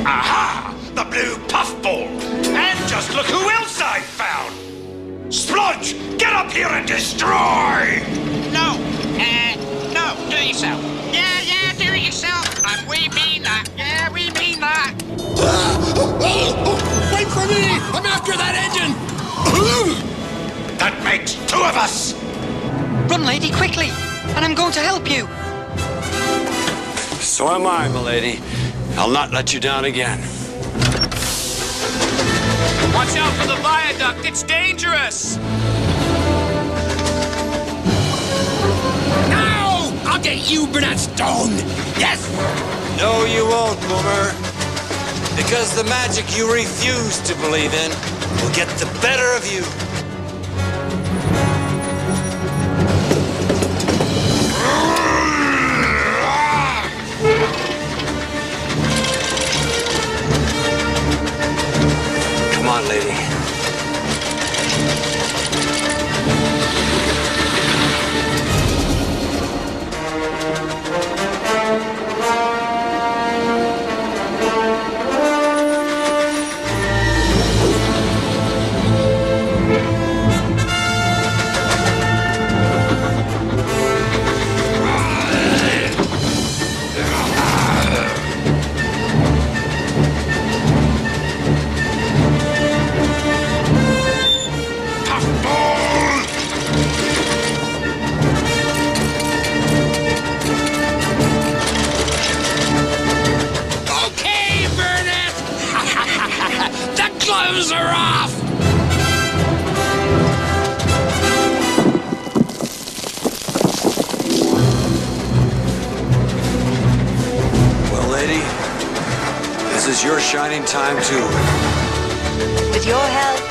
Aha! The blue puffball! And just look who else I found! Splodge, get up here and destroy! No, no, do it yourself. Yeah, do it yourself. And we mean that. Yeah, we mean that. Wait for me! I'm after that engine! That makes two of us! Run, lady, quickly! And I'm going to help you! So am I, milady. I'll not let you down again. Watch out for the viaduct, it's dangerous! No! I'll get you, Burnett Stone! Yes! No, you won't, Boomer. Because the magic you refuse to believe in will get the better of you. Come on, lady. Okay, Burnett! The gloves are off! Well, lady, this is your shining time, too. With your help,